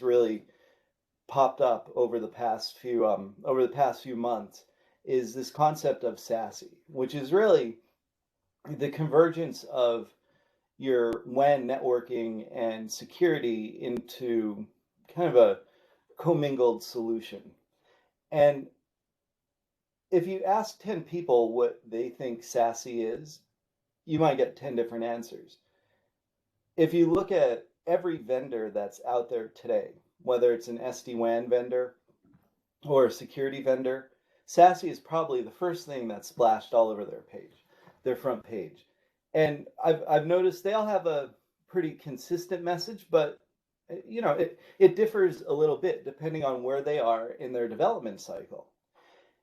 really popped up over the past few months is this concept of SASE, which is really the convergence of your WAN networking and security into kind of a commingled solution. And if you ask 10 people what they think SASE is, you might get 10 different answers. If you look at every vendor that's out there today, whether it's an SD-WAN vendor or a security vendor, SASE is probably the first thing that's splashed all over their front page. And I've noticed they all have a pretty consistent message, but it differs a little bit depending on where they are in their development cycle.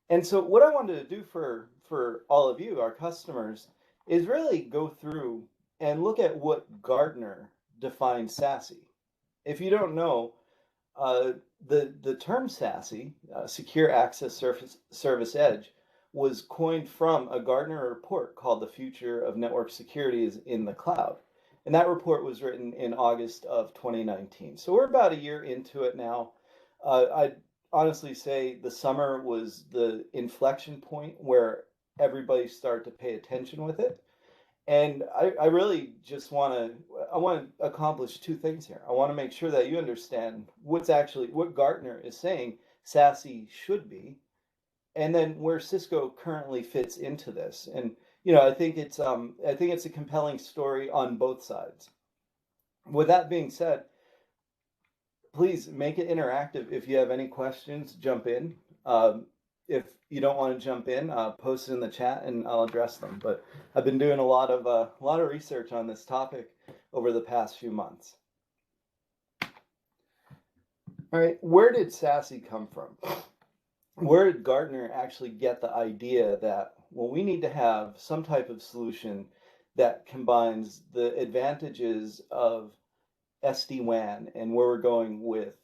And so what I wanted to do for all of you, our customers, is really go through and look at what Gartner defines SASE. If you don't know, the term SASE, Secure Access Service Edge, was coined from a Gartner report called The Future of Network Security is in the Cloud. And that report was written in August of 2019. So we're about a year into it now. I'd honestly say the summer was the inflection point where everybody started to pay attention with it. And I really just want to accomplish two things here. I want to make sure that you understand what Gartner is saying SASE should be, and then where Cisco currently fits into this. And I think it's a compelling story on both sides. With that being said, please make it interactive. If you have any questions, jump in. If you don't want to jump in, post it in the chat and I'll address them. But I've been doing a lot of research on this topic over the past few months. All right, where did SASE come from? Where did Gartner actually get the idea that, well, we need to have some type of solution that combines the advantages of SD-WAN and where we're going with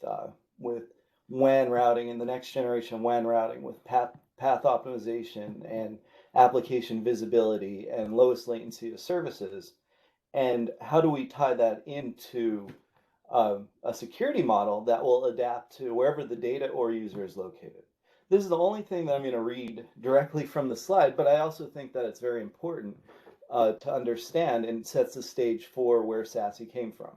WAN routing and the next generation WAN routing with path optimization and application visibility and lowest latency of services, and how do we tie that into a security model that will adapt to wherever the data or user is located. This is the only thing that I'm going to read directly from the slide, but I also think that it's very important to understand and sets the stage for where SASE came from.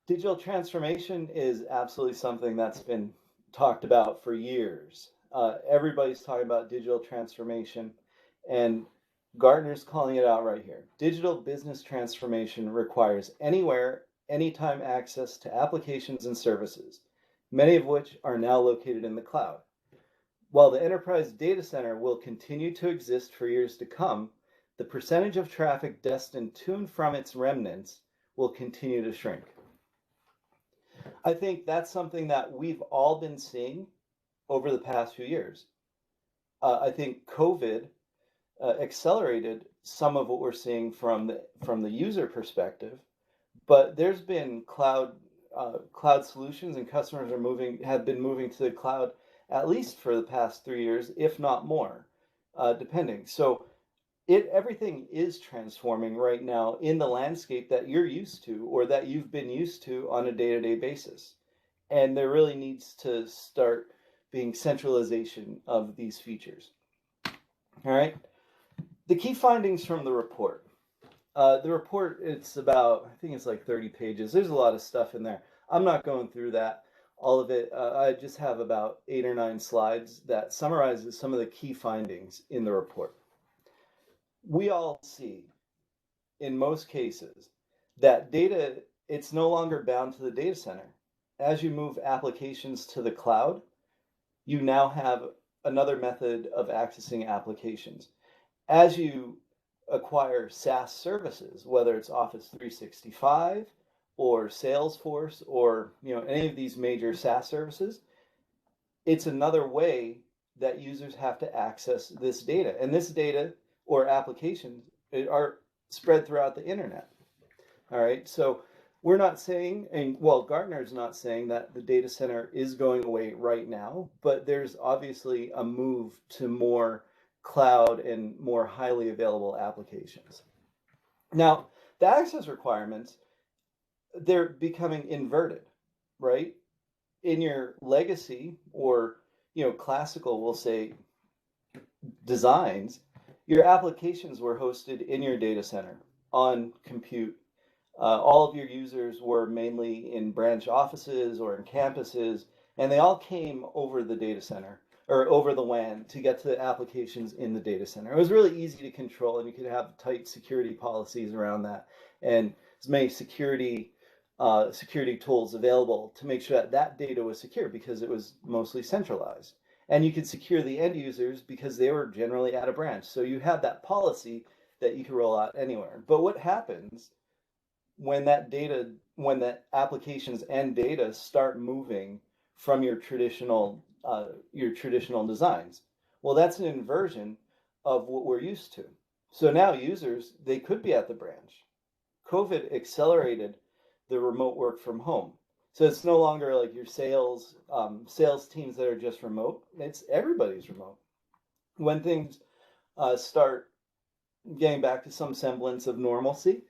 Digital transformation is absolutely something that's been talked about for years. Everybody's talking about digital transformation, and Gartner's calling it out right here. Digital business transformation requires anywhere, anytime access to applications and services, many of which are now located in the cloud. While the enterprise data center will continue to exist for years to come, the percentage of traffic destined to and from its remnants will continue to shrink. I think that's something that we've all been seeing over the past few years. I think COVID accelerated some of what we're seeing from the user perspective, but there's been cloud solutions, and customers have been moving to the cloud at least for the past 3 years, if not more, depending. So everything is transforming right now in the landscape that you're used to or that you've been used to on a day-to-day basis. And there really needs to start being centralization of these features. All right. The key findings from the report. The report, it's about, I think it's like 30 pages. There's a lot of stuff in there. I'm not going through that, all of it. I just have about 8 or 9 slides that summarizes some of the key findings in the report. We all see, in most cases, that data, it's no longer bound to the data center. As you move applications to the cloud, you now have another method of accessing applications. As you acquire SaaS services, whether it's Office 365 or Salesforce or any of these major SaaS services, it's another way that users have to access this data. And this data or applications are spread throughout the internet. All right, so we're not saying, and well, Gartner's not saying that the data center is going away right now, but there's obviously a move to more cloud and more highly available applications. Now, the access requirements, they're becoming inverted. right? In your legacy or, classical, we'll say, designs, your applications were hosted in your data center on compute. All of your users were mainly in branch offices or in campuses, and they all came over the data center or over the WAN to get to the applications in the data center. It was really easy to control, and you could have tight security policies around that, and as many security tools available to make sure that that data was secure because it was mostly centralized. And you could secure the end users because they were generally at a branch. So you had that policy that you could roll out anywhere. But what happens when that applications and data start moving from your traditional designs? Well, that's an inversion of what we're used to. So now users, they could be at the branch. COVID accelerated the remote work from home. So it's no longer like your sales teams that are just remote. It's everybody's remote. When things start getting back to some semblance of normalcy,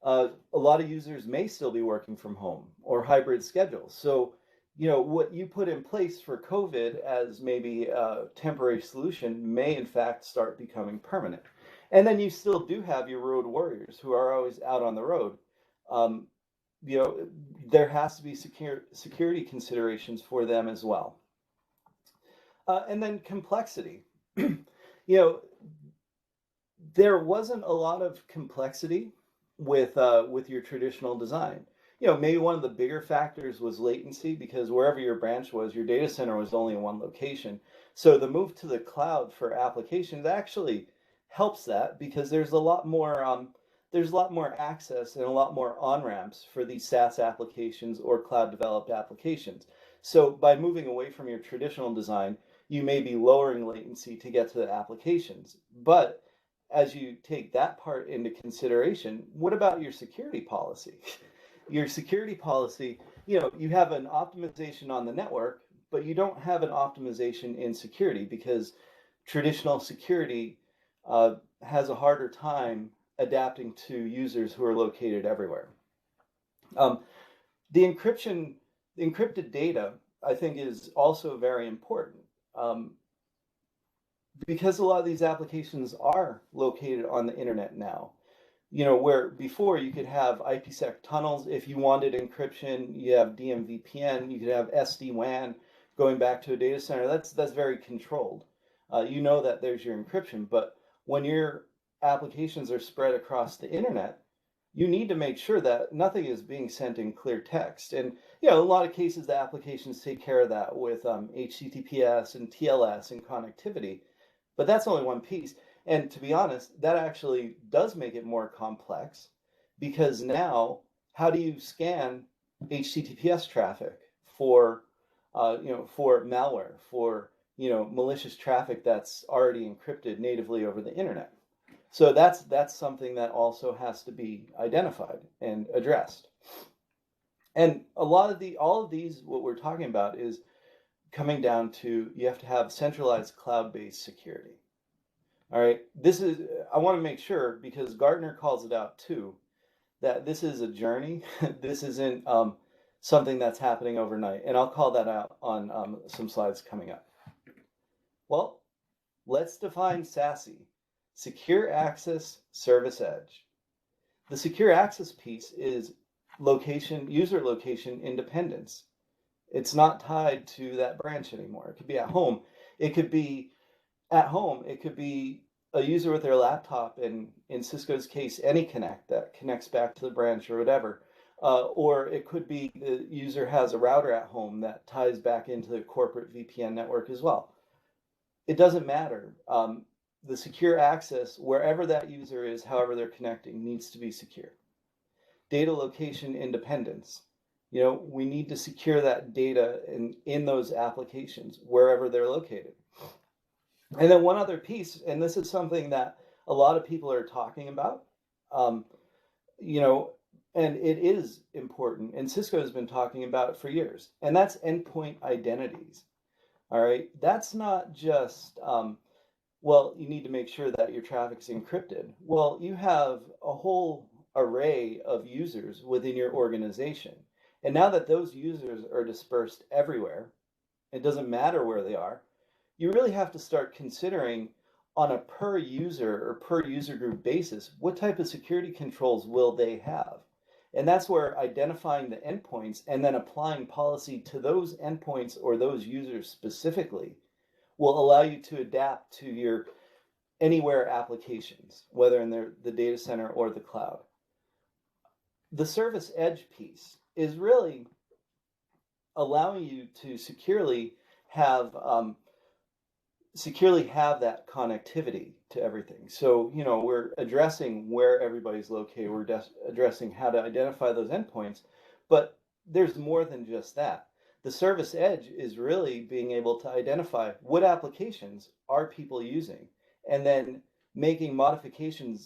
a lot of users may still be working from home or hybrid schedules. So, what you put in place for COVID as maybe a temporary solution may in fact start becoming permanent. And then you still do have your road warriors who are always out on the road. Um, there has to be security considerations for them as well. And then complexity. you there wasn't a lot of complexity with your traditional design. Maybe one of the bigger factors was latency, because wherever your branch was, your data center was only in one location. So the move to the cloud for applications actually helps that, because there's a lot more access and a lot more on-ramps for these SaaS applications or cloud developed applications. So by moving away from your traditional design, you may be lowering latency to get to the applications. But as you take that part into consideration, what about your security policy? Your security policy, you have an optimization on the network, but you don't have an optimization in security, because traditional security has a harder time adapting to users who are located everywhere. The encrypted data, I think, is also very important, because a lot of these applications are located on the internet now. Where before you could have IPsec tunnels. If you wanted encryption, you have DMVPN, you could have SD-WAN going back to a data center. That's very controlled. That there's your encryption, but when your applications are spread across the internet, you need to make sure that nothing is being sent in clear text. And a lot of cases, the applications take care of that with HTTPS and TLS and connectivity, but that's only one piece. And to be honest, that actually does make it more complex, because now, how do you scan HTTPS traffic for malware, for malicious traffic that's already encrypted natively over the internet? So that's something that also has to be identified and addressed. And all of these, what we're talking about is coming down to, you have to have centralized cloud-based security. All right, I want to make sure, because Gartner calls it out too, that this is a journey. This isn't something that's happening overnight. And I'll call that out on some slides coming up. Well, let's define SASE, Secure Access Service Edge. The secure access piece is user location independence. It's not tied to that branch anymore. It could be at home. It could be a user with their laptop, and in Cisco's case, AnyConnect that connects back to the branch or whatever. Or it could be the user has a router at home that ties back into the corporate VPN network as well. It doesn't matter. The secure access, wherever that user is, however they're connecting, needs to be secure. Data location independence. We need to secure that data in those applications, wherever they're located. And then one other piece, and this is something that a lot of people are talking about, and it is important, and Cisco has been talking about it for years, and that's endpoint identities. All right, that's not just, you need to make sure that your traffic is encrypted. Well, you have a whole array of users within your organization, And now that those users are dispersed everywhere, it doesn't matter where they are, you really have to start considering on a per user or per user group basis, what type of security controls will they have? And that's where identifying the endpoints and then applying policy to those endpoints or those users specifically will allow you to adapt to your anywhere applications, whether in the data center or the cloud. The service edge piece is really allowing you to securely have that connectivity to everything. So, we're addressing where everybody's located. We're addressing how to identify those endpoints, but there's more than just that. The service edge is really being able to identify what applications are people using, and then making behavioral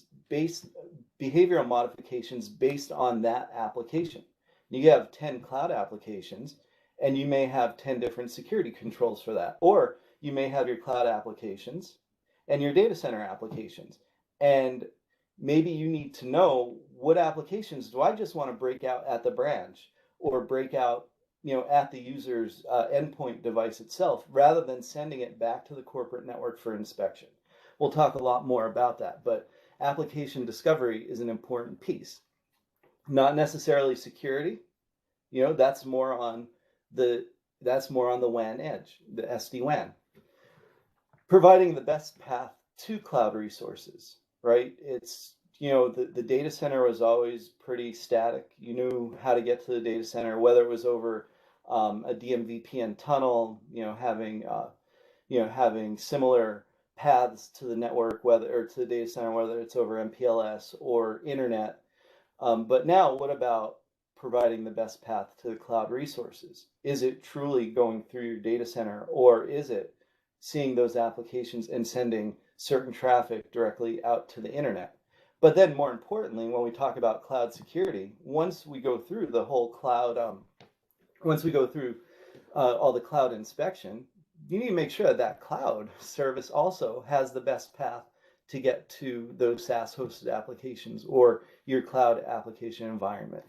modifications based on that application. You have 10 cloud applications, and you may have 10 different security controls for that. Or you may have your cloud applications and your data center applications. And maybe you need to know what applications do I just want to break out at the branch or break out at the user's endpoint device itself, rather than sending it back to the corporate network for inspection. We'll talk a lot more about that, but application discovery is an important piece. Not necessarily security, that's more on the WAN edge, the SD-WAN. Providing the best path to cloud resources, right? It's, the data center was always pretty static. You knew how to get to the data center, whether it was over a DMVPN tunnel, having similar paths to the network, or to the data center, whether it's over MPLS or internet. But now, what about providing the best path to the cloud resources? Is it truly going through your data center, or is it seeing those applications and sending certain traffic directly out to the internet? But then more importantly, when we talk about cloud security, once we go through the whole cloud, all the cloud inspection, you need to make sure that cloud service also has the best path to get to those SaaS hosted applications or your cloud application environment.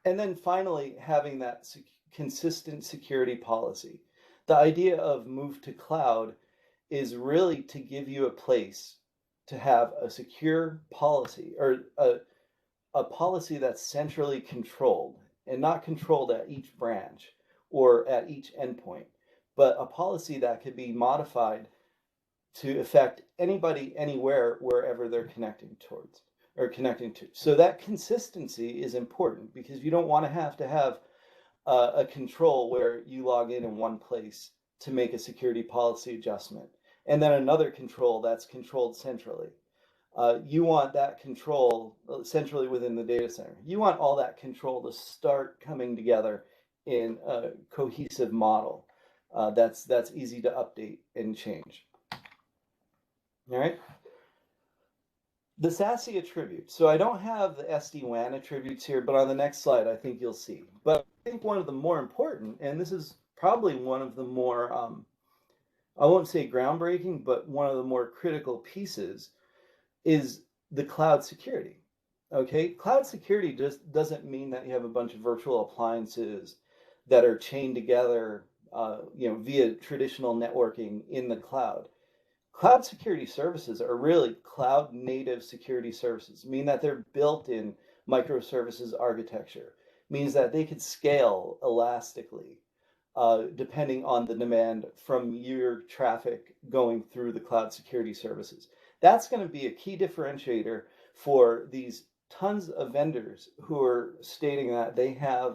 And then finally, having that consistent security policy. The idea of move to cloud is really to give you a place to have a secure policy, or a policy that's centrally controlled and not controlled at each branch or at each endpoint, but a policy that could be modified to affect anybody, anywhere, wherever they're connecting to. So that consistency is important, because you don't want to have a control where you log in one place to make a security policy adjustment, and then another control that's controlled centrally. You want that control centrally within the data center. You want all that control to start coming together in a cohesive model that's easy to update and change. All right. The SASE attributes. So I don't have the SD-WAN attributes here, but on the next slide, I think you'll see. But I think one of the more important, and this is probably one of the more, I won't say groundbreaking, but one of the more critical pieces is the cloud security. Okay, cloud security just doesn't mean that you have a bunch of virtual appliances that are chained together, via traditional networking in the cloud. Cloud security services are really cloud native security services, meaning that they're built in microservices architecture, means that they could scale elastically depending on the demand from your traffic going through the cloud security services. That's going to be a key differentiator for these tons of vendors who are stating that they have,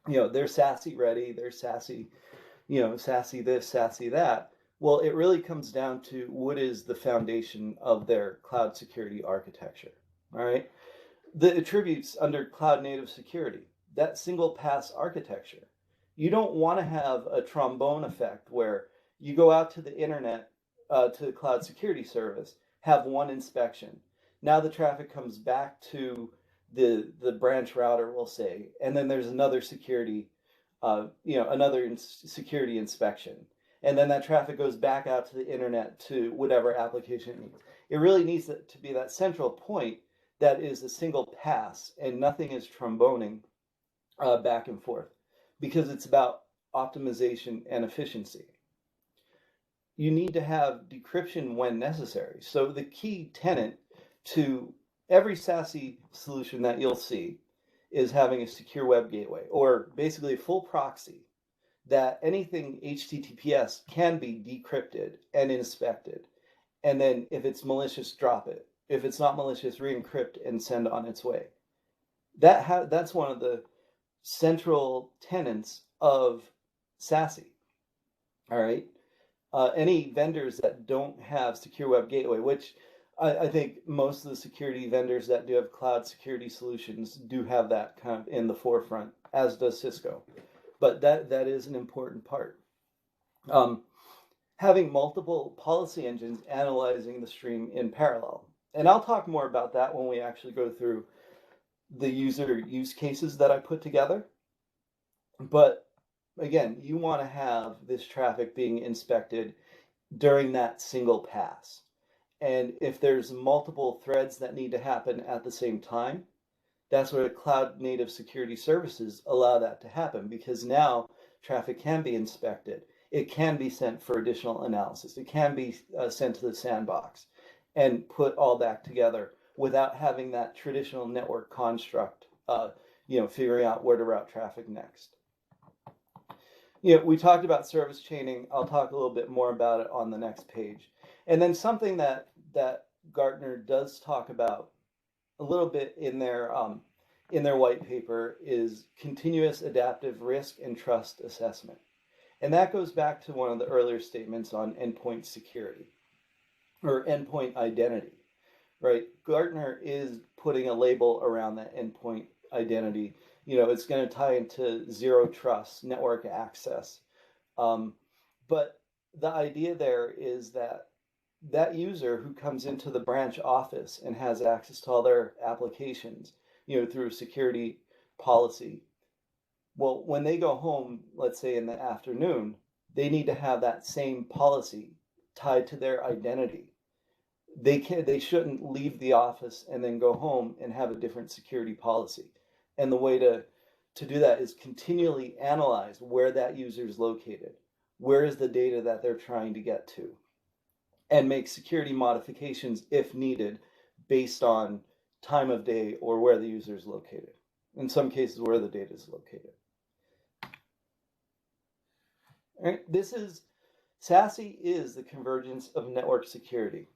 they're SASE ready, they're SASE, SASE this, SASE that. Well, it really comes down to what is the foundation of their cloud security architecture. All right. The attributes under cloud native security, that single pass architecture. You don't want to have a trombone effect where you go out to the internet, to the cloud security service, have one inspection. Now the traffic comes back to the branch router, we'll say, and then there's another security, security inspection. And then that traffic goes back out to the internet to whatever application it needs. It really needs to be that central point that is a single pass, and nothing is tromboning back and forth, because it's about optimization and efficiency. You need to have decryption when necessary. So the key tenet to every SASE solution that you'll see is having a secure web gateway, or basically a full proxy, that anything HTTPS can be decrypted and inspected. And then if it's malicious, drop it. If it's not malicious, re-encrypt and send on its way. That's one of the central tenets of SASE. All right. Any vendors that don't have secure web gateway, which I think most of the security vendors that do have cloud security solutions do have that kind of in the forefront, as does Cisco. But that is an important part. Having multiple policy engines analyzing the stream in parallel. And I'll talk more about that when we actually go through the user use cases that I put together. But again, you want to have this traffic being inspected during that single pass. And if there's multiple threads that need to happen at the same time, that's where cloud native security services allow that to happen, because now traffic can be inspected. It can be sent for additional analysis. It can be sent to the sandbox and put all back together without having that traditional network construct, figuring out where to route traffic next. We talked about service chaining. I'll talk a little bit more about it on the next page. And then something that Gartner does talk about a little bit in their white paper is continuous adaptive risk and trust assessment. And that goes back to one of the earlier statements on endpoint security or endpoint identity, right? Gartner is putting a label around that endpoint identity. It's going to tie into zero trust, network access. But the idea there is that user who comes into the branch office and has access to all their applications, through a security policy, well, when they go home, let's say in the afternoon, they need to have that same policy tied to their identity. They shouldn't leave the office and then go home and have a different security policy. And the way to do that is continually analyze where that user is located. Where is the data that they're trying to get to? And make security modifications if needed based on time of day or where the user is located. In some cases, where the data is located. All right, SASE is the convergence of network security.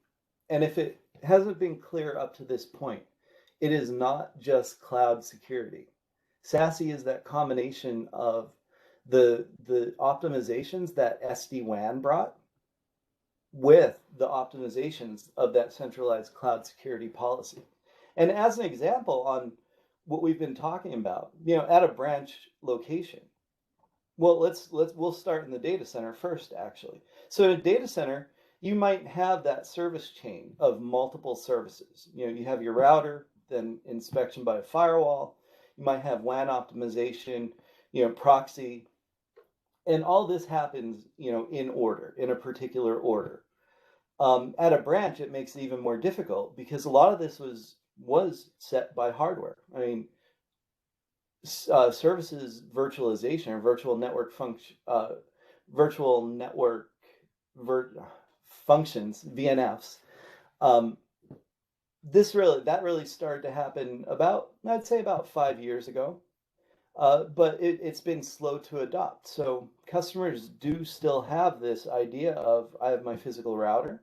And if it hasn't been clear up to this point, it is not just cloud security. SASE is that combination of the optimizations that SD-WAN brought with the optimizations of that centralized cloud security policy. And as an example on what we've been talking about, at a branch location. Well, we'll start in the data center first, actually. So in a data center, you might have that service chain of multiple services. You have your router, then inspection by a firewall. You might have WAN optimization, proxy, and all this happens, in order, in a particular order. At a branch, it makes it even more difficult because a lot of this was set by hardware. I mean, services virtualization or virtual network functions, VNFs. That really started to happen I'd say about 5 years ago. But it's been slow to adopt. So customers do still have this idea of, I have my physical router,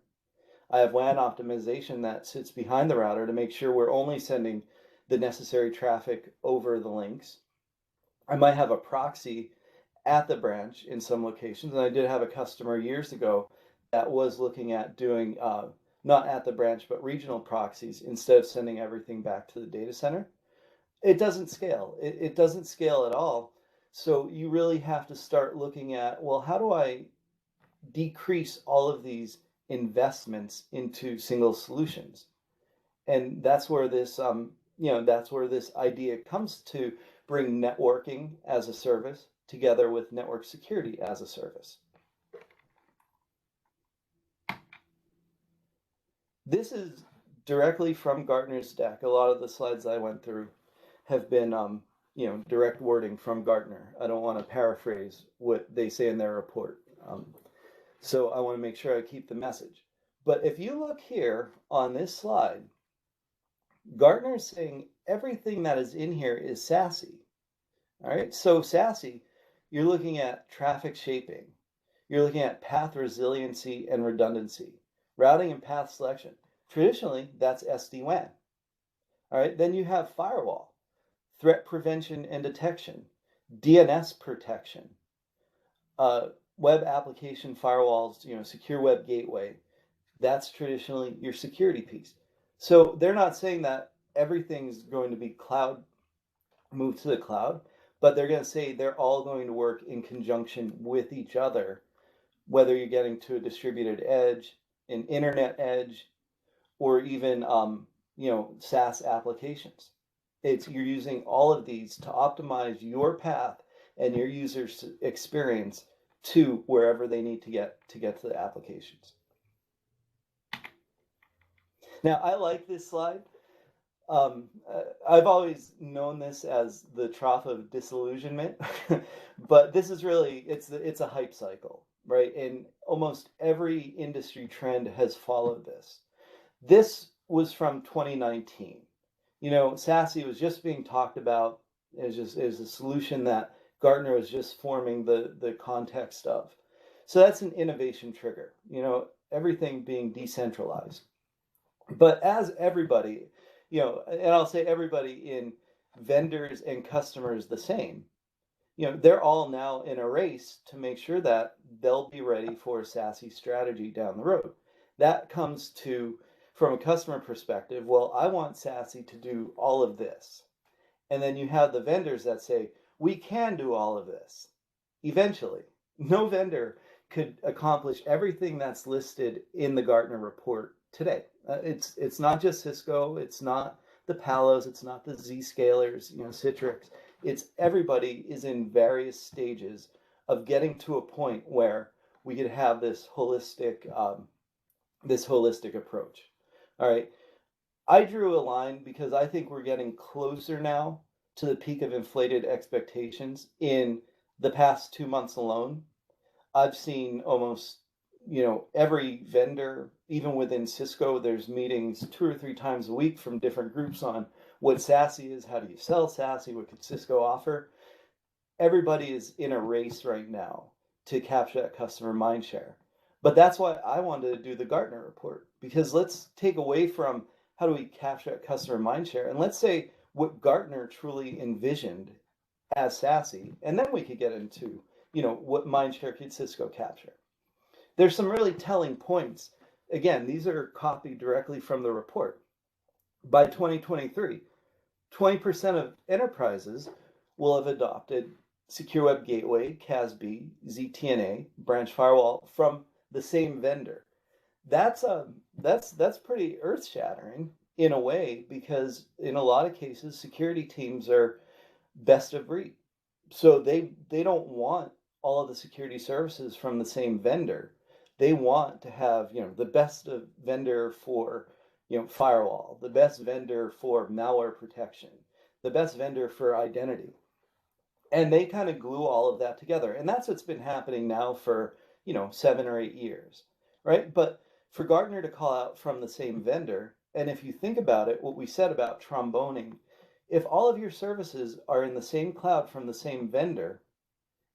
I have WAN optimization that sits behind the router to make sure we're only sending the necessary traffic over the links. I might have a proxy at the branch in some locations, and I did have a customer years ago that was looking at doing, not at the branch, but regional proxies instead of sending everything back to the data center. It doesn't scale. It doesn't scale at all. So you really have to start looking at, well, how do I decrease all of these investments into single solutions? And that's where this idea comes to bring networking as a service together with network security as a service. This is directly from Gartner's deck. A lot of the slides I went through have been direct wording from Gartner. I don't want to paraphrase what they say in their report. So I want to make sure I keep the message. But if you look here on this slide, Gartner is saying everything that is in here is SASE. All right, so SASE, you're looking at traffic shaping. You're looking at path resiliency and redundancy, routing and path selection. Traditionally, that's SD-WAN. All right, then you have firewall, threat prevention and detection, DNS protection, web application firewalls, secure web gateway. That's traditionally your security piece. So they're not saying that everything's going to be cloud, moved to the cloud, but they're going to say they're all going to work in conjunction with each other, whether you're getting to a distributed edge, an internet edge, or even SaaS applications. You're using all of these to optimize your path and your user's experience to wherever they need to get to the applications. Now, I like this slide. I've always known this as the trough of disillusionment, but this is really, it's a hype cycle, right? And almost every industry trend has followed this. This was from 2019. SASE was just being talked about as a solution that Gartner was just forming the context of. So that's an innovation trigger, everything being decentralized. But as everybody, and I'll say everybody in vendors and customers the same, they're all now in a race to make sure that they'll be ready for a SASE strategy down the road. That comes from a customer perspective, well, I want SASE to do all of this. And then you have the vendors that say, we can do all of this. Eventually, no vendor could accomplish everything that's listed in the Gartner report today. It's not just Cisco, it's not the Palos, it's not the Zscalers, Citrix. It's everybody is in various stages of getting to a point where we could have this holistic approach. All right. I drew a line because I think we're getting closer now to the peak of inflated expectations. In the past 2 months alone, I've seen almost, every vendor, even within Cisco, there's meetings 2 or 3 times a week from different groups on what SASE is, how do you sell SASE, what could Cisco offer. Everybody is in a race right now to capture that customer mindshare. But that's why I wanted to do the Gartner report, because let's take away from how do we capture that customer mindshare, and let's say what Gartner truly envisioned as SASE, and then we could get into, what mindshare could Cisco capture. There's some really telling points. Again, these are copied directly from the report. By 2023, 20% of enterprises will have adopted Secure Web Gateway, CASB, ZTNA, branch firewall from the same vendor. That's pretty earth-shattering in a way, because in a lot of cases, security teams are best of breed. So they don't want all of the security services from the same vendor. They want to have, the best vendor for, firewall, the best vendor for malware protection, the best vendor for identity. And they kind of glue all of that together. And that's what's been happening now for, 7 or 8 years, right? But for Gartner to call out from the same vendor, and if you think about it, what we said about tromboning, if all of your services are in the same cloud from the same vendor,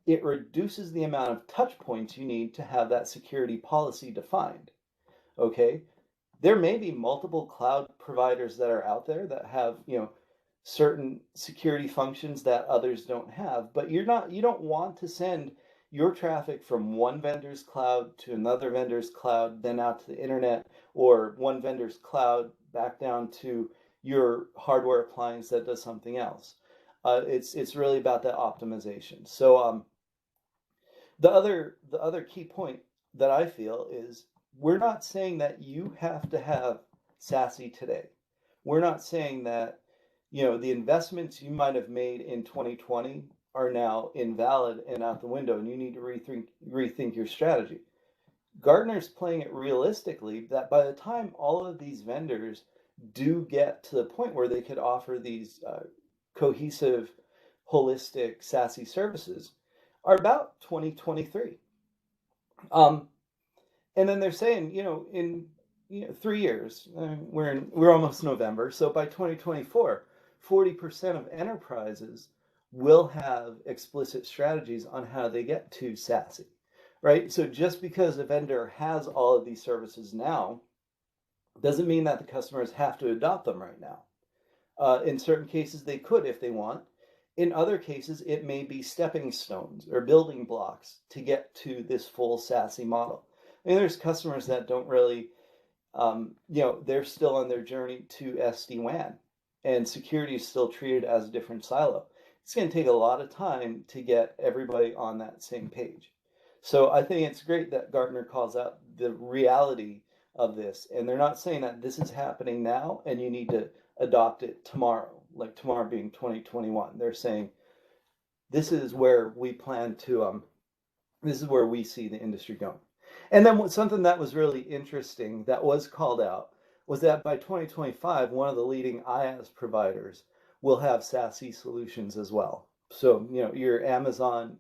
it reduces the amount of touch points you need to have that security policy defined, okay? There may be multiple cloud providers that are out there that have, certain security functions that others don't have, but you don't want to send your traffic from one vendor's cloud to another vendor's cloud, then out to the internet, or one vendor's cloud back down to your hardware appliance that does something else. It's really about that optimization. So the other key point that I feel is, we're not saying that you have to have SASE today. We're not saying that the investments you might have made in 2020 are now invalid and out the window, and you need to rethink your strategy. Gartner's playing it realistically that by the time all of these vendors do get to the point where they could offer these cohesive holistic SASE services are about 2023. And then they're saying, in 3 years, we're almost November, so by 2024, 40% of enterprises will have explicit strategies on how they get to SASE, right? So just because a vendor has all of these services now, doesn't mean that the customers have to adopt them right now. In certain cases, they could if they want. In other cases, it may be stepping stones or building blocks to get to this full SASE model. I mean, there's customers that don't really, they're still on their journey to SD-WAN, and security is still treated as a different silo. It's going to take a lot of time to get everybody on that same page. So I think it's great that Gartner calls out the reality of this, and they're not saying that this is happening now and you need to adopt it tomorrow, like tomorrow being 2021. They're saying this is where we plan to, this is where we see the industry going. And then something that was really interesting that was called out was that by 2025, one of the leading IaaS providers will have SASE solutions as well. So, your Amazon,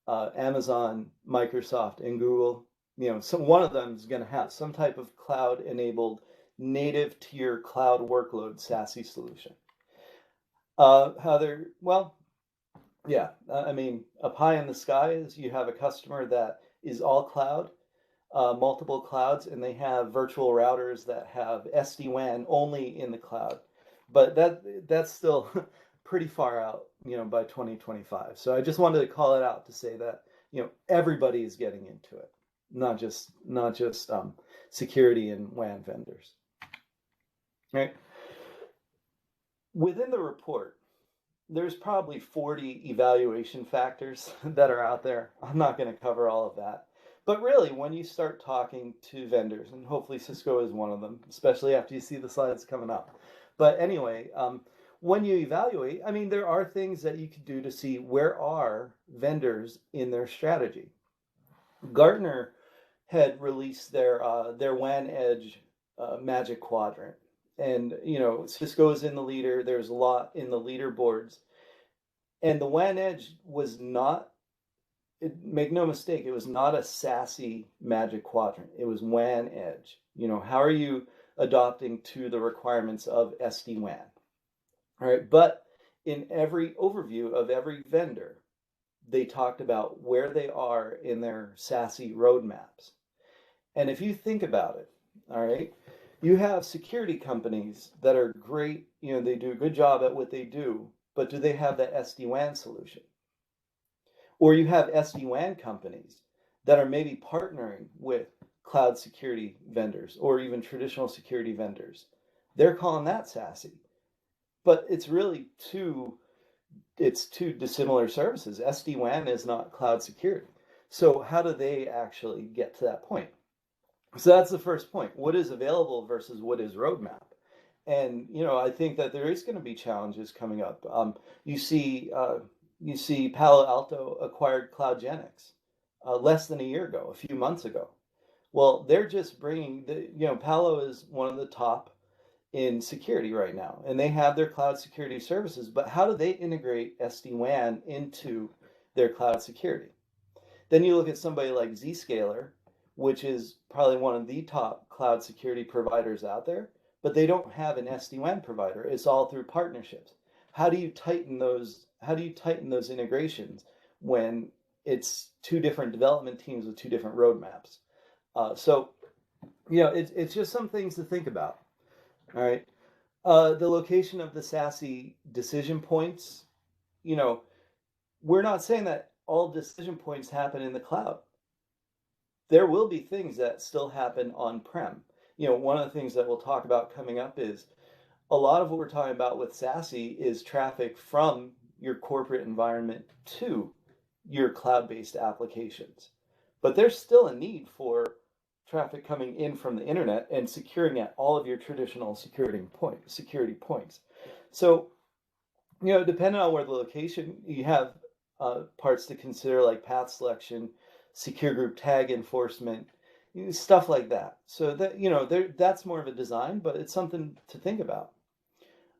Microsoft, and Google, one of them is going to have some type of cloud-enabled native to your cloud workload SASE solution. A pie in the sky is you have a customer that is all cloud, multiple clouds, and they have virtual routers that have SD-WAN only in the cloud. But that's still pretty far out, by 2025. So I just wanted to call it out to say that, everybody is getting into it, not just security and WAN vendors. Right? Within the report, there's probably 40 evaluation factors that are out there. I'm not going to cover all of that. But really, when you start talking to vendors, and hopefully Cisco is one of them, especially after you see the slides coming up. But anyway, when you evaluate, there are things that you could do to see where are vendors in their strategy. Gartner had released their WAN Edge Magic Quadrant. And, Cisco is in the leader. There's a lot in the leaderboards. And the WAN Edge was not, make no mistake, it was not a SASE Magic Quadrant. It was WAN Edge. How are you adopting to the requirements of SD-WAN? All right, but in every overview of every vendor, they talked about where they are in their SASE roadmaps. And if you think about it, all right, you have security companies that are great, they do a good job at what they do, but do they have that SD-WAN solution? Or you have SD-WAN companies that are maybe partnering with cloud security vendors or even traditional security vendors. They're calling that SASE. But it's really two dissimilar services. SD-WAN is not cloud security. So how do they actually get to that point? So that's the first point. What is available versus what is roadmap? And, I think that there is going to be challenges coming up. You see Palo Alto acquired CloudGenix less than a year ago, a few months ago. Well, they're just bringing, Palo is one of the top in security right now, and they have their cloud security services, but how do they integrate SD-WAN into their cloud security? Then you look at somebody like Zscaler, which is probably one of the top cloud security providers out there, but they don't have an SD-WAN provider. It's all through partnerships. How do you tighten those integrations when it's two different development teams with two different roadmaps? It's just some things to think about. All right. The location of the SASE decision points, we're not saying that all decision points happen in the cloud. There will be things that still happen on-prem. One of the things that we'll talk about coming up is a lot of what we're talking about with SASE is traffic from your corporate environment to your cloud-based applications. But there's still a need for traffic coming in from the internet and securing at all of your traditional security points. So, depending on where the location, you have parts to consider like path selection, secure group tag enforcement, stuff like that. So that that's more of a design, but it's something to think about.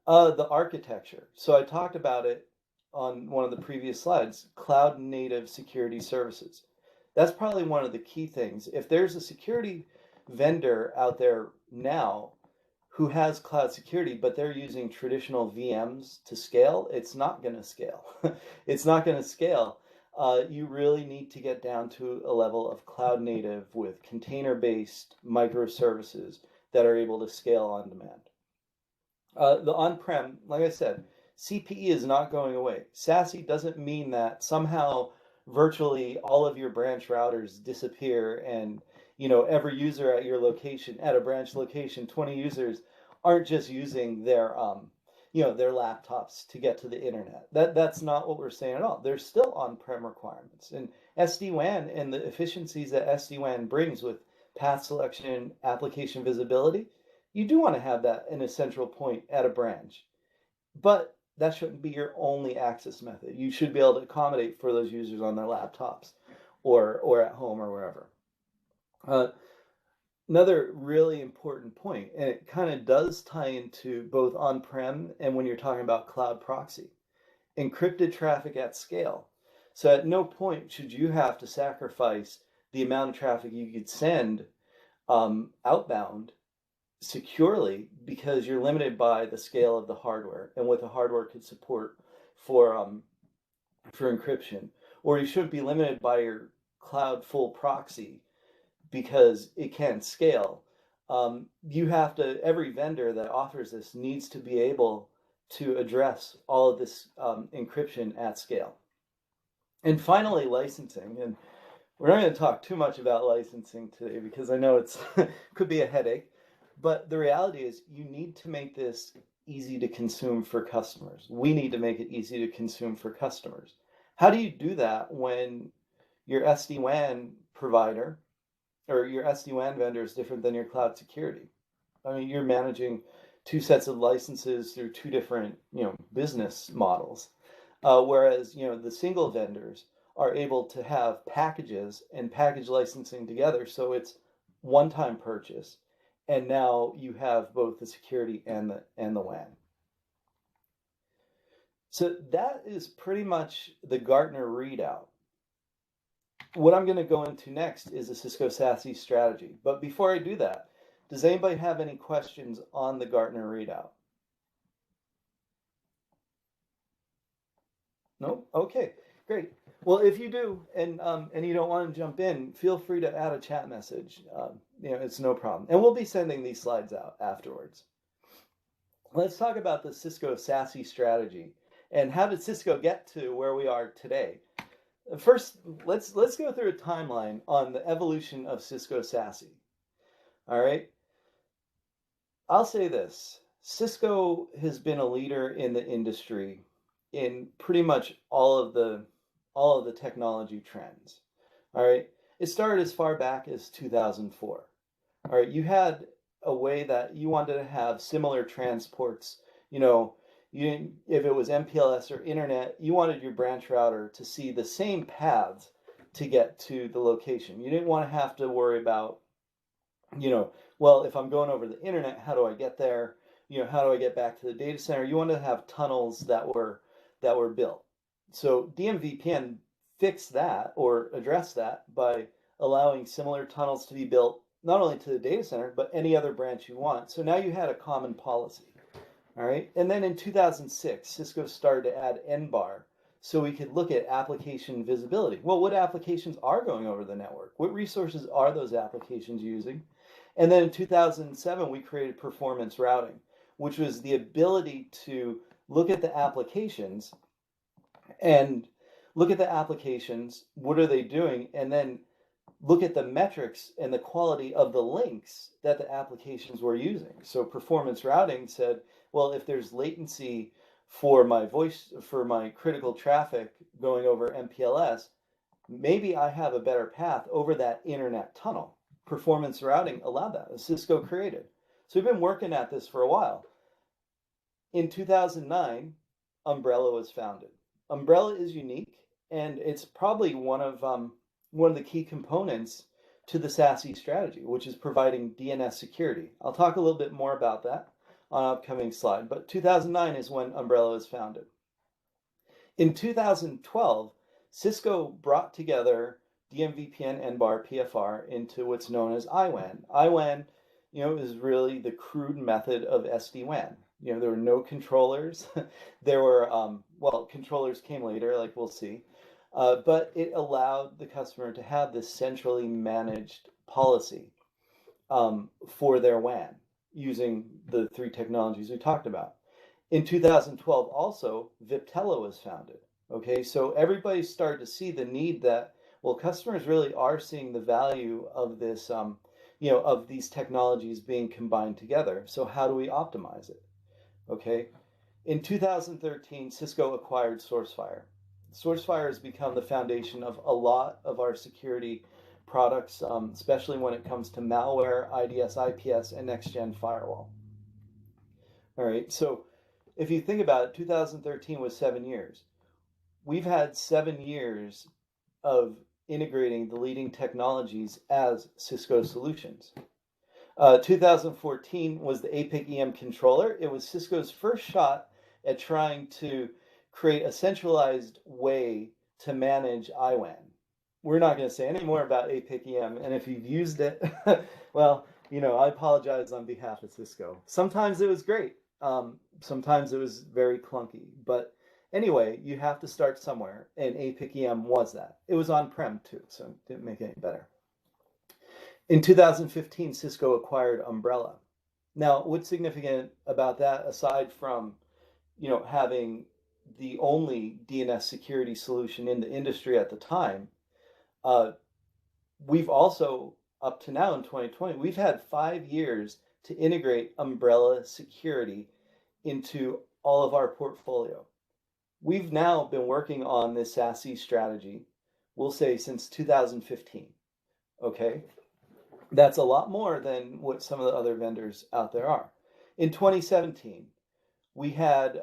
The architecture. So I talked about it on one of the previous slides, cloud native security services. That's probably one of the key things. If there's a security vendor out there now who has cloud security, but they're using traditional VMs to scale, it's not going to scale. It's not going to scale. You really need to get down to a level of cloud native with container-based microservices that are able to scale on demand. The on-prem, like I said, CPE is not going away. SASE doesn't mean that somehow virtually all of your branch routers disappear and every user at your location, at a branch location, 20 users aren't just using their their laptops to get to the internet. That's not what we're saying at all. There's still on-prem requirements. And SD-WAN and the efficiencies that SD-WAN brings with path selection, application visibility, you do want to have that in a central point at a branch. But that shouldn't be your only access method. You should be able to accommodate for those users on their laptops or at home or wherever. Another really important point, and it kind of does tie into both on-prem and when you're talking about cloud proxy, encrypted traffic at scale. So at no point should you have to sacrifice the amount of traffic you could send outbound securely because you're limited by the scale of the hardware and what the hardware could support for encryption. Or you shouldn't be limited by your cloud full proxy because it can't scale. You have to, every vendor that offers this needs to be able to address all of this encryption at scale. And finally, licensing. And we're not going to talk too much about licensing today because I know it's could be a headache. But the reality is you need to make this easy to consume for customers. We need to make it easy to consume for customers. How do you do that when your SD-WAN provider or your SD-WAN vendor is different than your cloud security? I mean, you're managing two sets of licenses through two different, business models. Whereas, the single vendors are able to have packages and package licensing together. So it's one-time purchase. And now you have both the security and the WAN. So that is pretty much the Gartner readout. What I'm going to go into next is the Cisco SASE strategy. But before I do that, does anybody have any questions on the Gartner readout? No? Okay, great. Well, if you do, and you don't want to jump in, feel free to add a chat message. It's no problem. And we'll be sending these slides out afterwards. Let's talk about the Cisco SASE strategy and how did Cisco get to where we are today. First, let's go through a timeline on the evolution of Cisco SASE. All right. I'll say this: Cisco has been a leader in the industry in pretty much all of the technology trends. All right. It started as far back as 2004. All right. You had a way that you wanted to have similar transports. If it was MPLS or internet, you wanted your branch router to see the same paths to get to the location. You didn't want to have to worry about, well, if I'm going over the internet, how do I get there? How do I get back to the data center? You wanted to have tunnels that were built. So DMVPN fixed that or addressed that by allowing similar tunnels to be built not only to the data center, but any other branch you want. So now you had a common policy. All right. And then in 2006, Cisco started to add NBAR so we could look at application visibility. Well, what applications are going over the network? What resources are those applications using? And then in 2007, we created performance routing, which was the ability to look at the applications and look at the applications, what are they doing, and then look at the metrics and the quality of the links that the applications were using. So performance routing said, well, if there's latency for my critical traffic going over MPLS, maybe I have a better path over that internet tunnel. Performance routing allowed that, Cisco created. So we've been working at this for a while. In 2009, Umbrella was founded. Umbrella is unique, and it's probably one of the key components to the SASE strategy, which is providing DNS security. I'll talk a little bit more about that on an upcoming slide, but 2009 is when Umbrella was founded. In 2012, Cisco brought together DMVPN, NBAR, PFR into what's known as IWAN. IWAN, is really the crude method of SD-WAN. There were no controllers. There were, controllers came later, like we'll see. But it allowed the customer to have this centrally managed policy for their WAN using the three technologies we talked about. In 2012, also, Viptela was founded. Okay, so everybody started to see the need that, customers really are seeing the value of this, of these technologies being combined together. So how do we optimize it? Okay, in 2013, Cisco acquired SourceFire. SourceFire has become the foundation of a lot of our security products, especially when it comes to malware, IDS, IPS, and next-gen firewall. All right, so if you think about it, 2013 was 7 years. We've had 7 years of integrating the leading technologies as Cisco solutions. 2014 was the APIC EM controller. It was Cisco's first shot at trying to create a centralized way to manage IWAN. We're not going to say any more about APIC EM, and if you've used it, well, I apologize on behalf of Cisco. Sometimes it was great. Sometimes it was very clunky, but anyway, you have to start somewhere, and APIC EM was that. It was on-prem too, so it didn't make it any better. In 2015, Cisco acquired Umbrella. Now, what's significant about that, aside from, having the only DNS security solution in the industry at the time, we've also, up to now in 2020, we've had 5 years to integrate Umbrella security into all of our portfolio. We've now been working on this SASE strategy, we'll say since 2015, okay? That's a lot more than what some of the other vendors out there are. In 2017, we had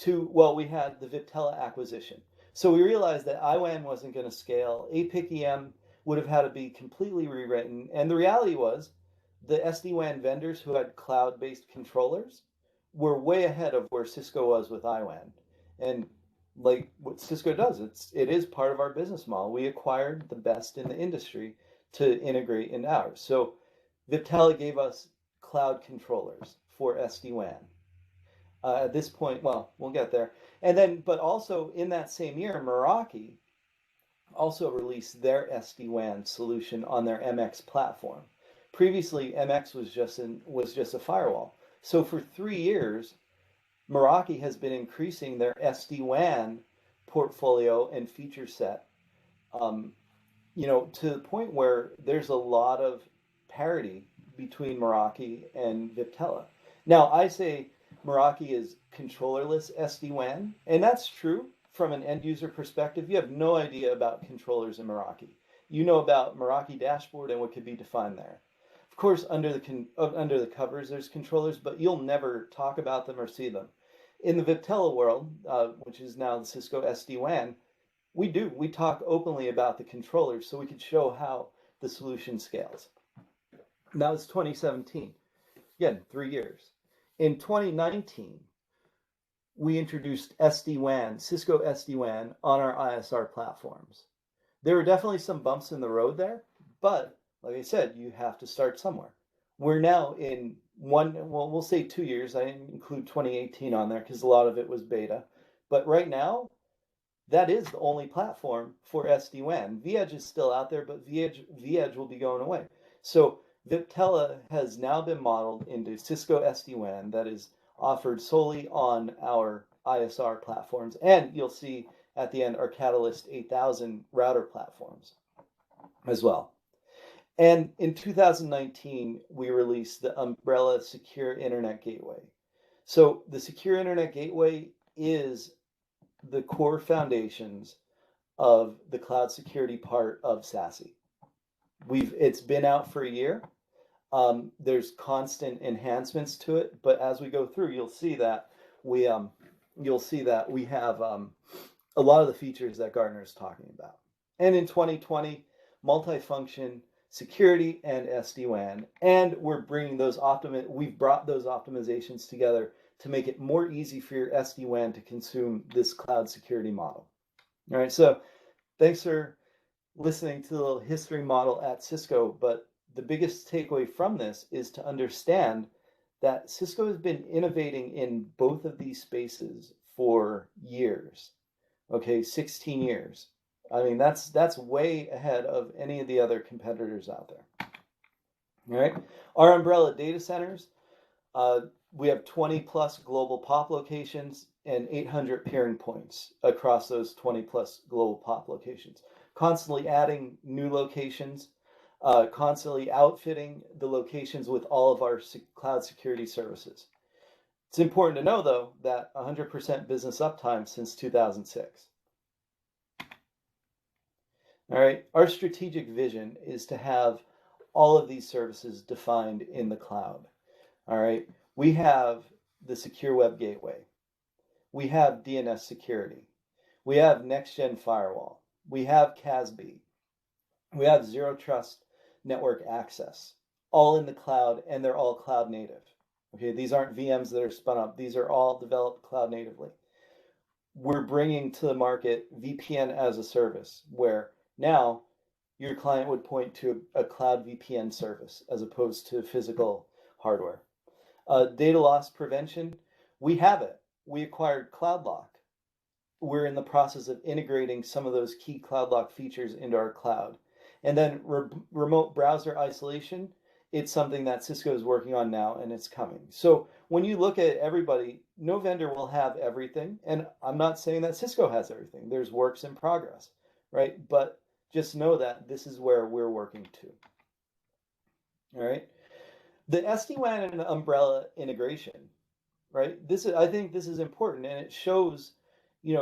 we had the Viptela acquisition. So we realized that IWAN wasn't going to scale. APIC EM would have had to be completely rewritten. And the reality was the SD-WAN vendors who had cloud-based controllers were way ahead of where Cisco was with IWAN. And like what Cisco does, it is part of our business model. We acquired the best in the industry to integrate into ours. So Viptela gave us cloud controllers for SD-WAN. At this point, we'll get there. And then, but also in that same year, Meraki also released their SD-WAN solution on their MX platform. Previously, MX was just a firewall. So for 3 years, Meraki has been increasing their SD-WAN portfolio and feature set, to the point where there's a lot of parity between Meraki and Viptela. Now, I say Meraki is controllerless SD-WAN, and that's true from an end user perspective. You have no idea about controllers in Meraki. You know about Meraki dashboard and what could be defined there. Of course, under the covers, there's controllers, but you'll never talk about them or see them. In the Viptela world, which is now the Cisco SD-WAN, we talk openly about the controllers so we could show how the solution scales. That was 2017. Again, 3 years. In 2019, we introduced SD-WAN, Cisco SD-WAN, on our ISR platforms. There were definitely some bumps in the road there, but like I said, you have to start somewhere. We're now in we'll say 2 years. I didn't include 2018 on there because a lot of it was beta. But right now, that is the only platform for SD-WAN. vEdge is still out there, but vEdge will be going away. So Viptela has now been modeled into Cisco SD-WAN that is offered solely on our ISR platforms. And you'll see at the end our Catalyst 8000 router platforms as well. And in 2019, we released the Umbrella Secure Internet Gateway. So the Secure Internet Gateway is the core foundations of the cloud security part of SASE. It's been out for a year. There's constant enhancements to it, but as we go through, you'll see that we have a lot of the features that Gartner is talking about. And in 2020, multifunction security and SD-WAN, and we've brought those optimizations together to make it more easy for your SD-WAN to consume this cloud security model. All right, so thanks for listening to the little history model at Cisco, but the biggest takeaway from this is to understand that Cisco has been innovating in both of these spaces for years. Okay, 16 years. I mean, that's way ahead of any of the other competitors out there. All right, our umbrella data centers, we have 20 plus global POP locations and 800 peering points across those 20 plus global POP locations. Constantly adding new locations, constantly outfitting the locations with all of our cloud security services. It's important to know, though, that 100% business uptime since 2006. All right, our strategic vision is to have all of these services defined in the cloud. All right, we have the secure web gateway. We have DNS security. We have next-gen firewall. We have CASB. We have zero trust network access, all in the cloud, and they're all cloud native. Okay, these aren't VMs that are spun up. These are all developed cloud natively. We're bringing to the market VPN as a service, where now your client would point to a cloud VPN service as opposed to physical hardware. Data loss prevention, we have it. We acquired CloudLock. We're in the process of integrating some of those key CloudLock features into our cloud. And then remote browser isolation, it's something that Cisco is working on now, and it's coming. So when you look at everybody, no vendor will have everything. And I'm not saying that Cisco has everything. There's works in progress, right? But just know that this is where we're working to. All right. The SD-WAN and umbrella integration, right? I think this is important, and it shows, it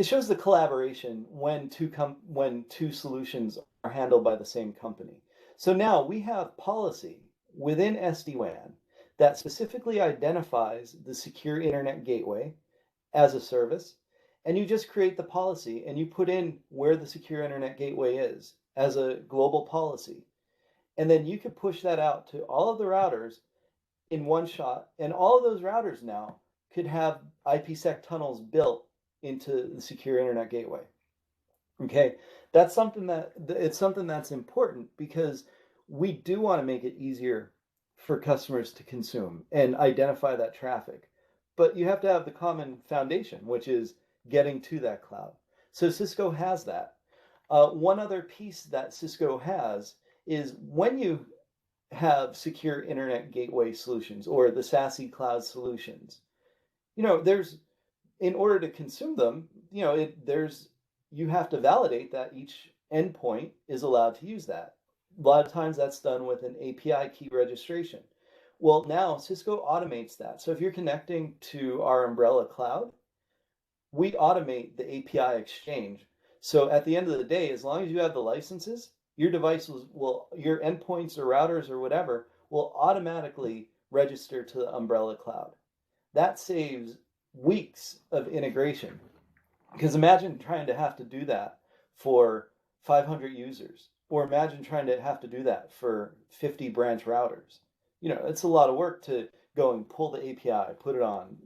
shows the collaboration when two solutions are handled by the same company. So now we have policy within SD-WAN that specifically identifies the secure internet gateway as a service, and you just create the policy and you put in where the secure internet gateway is as a global policy. And then you could push that out to all of the routers in one shot, and all of those routers now could have IPsec tunnels built into the secure internet gateway. Okay, that's something that's important, because we do want to make it easier for customers to consume and identify that traffic. But you have to have the common foundation, which is getting to that cloud. So Cisco has that. One other piece that Cisco has is when you have secure internet gateway solutions or the SASE cloud solutions, in order to consume them, you have to validate that each endpoint is allowed to use that. A lot of times that's done with an API key registration. Well, now Cisco automates that. So if you're connecting to our umbrella cloud, we automate the API exchange. So at the end of the day, as long as you have the licenses, your devices your endpoints or routers or whatever will automatically register to the umbrella cloud. That saves weeks of integration. Because imagine trying to have to do that for 500 users, or imagine trying to have to do that for 50 branch routers. It's a lot of work to go and pull the API, put it on.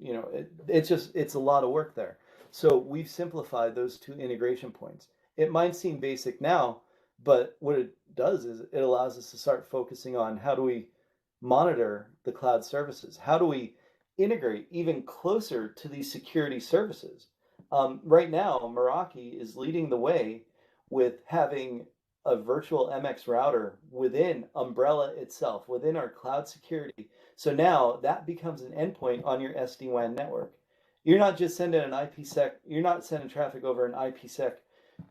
It's a lot of work there. So we've simplified those two integration points. It might seem basic now, but what it does is it allows us to start focusing on how do we monitor the cloud services? How do we integrate even closer to these security services? Right now, Meraki is leading the way with having a virtual MX router within Umbrella itself, within our cloud security. So now that becomes an endpoint on your SD-WAN network. You're not just sending an IPsec, you're not sending traffic over an IPsec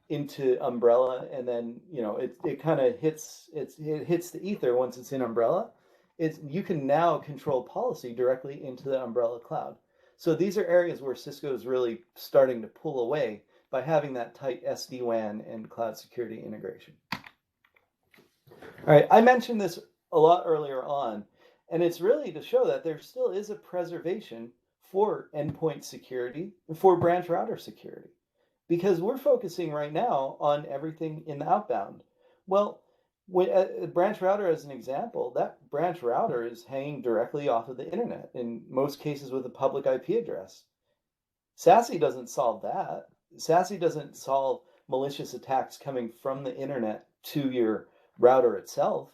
into Umbrella, and then it kind of hits the ether once it's in Umbrella. You can now control policy directly into the Umbrella cloud. So these are areas where Cisco is really starting to pull away by having that tight SD-WAN and cloud security integration. All right, I mentioned this a lot earlier on, and it's really to show that there still is a preservation for endpoint security, for branch router security, because we're focusing right now on everything in the outbound. Well, when a branch router, as an example, that branch router is hanging directly off of the internet, in most cases with a public IP address. SASE doesn't solve that. SASE doesn't solve malicious attacks coming from the internet to your router itself.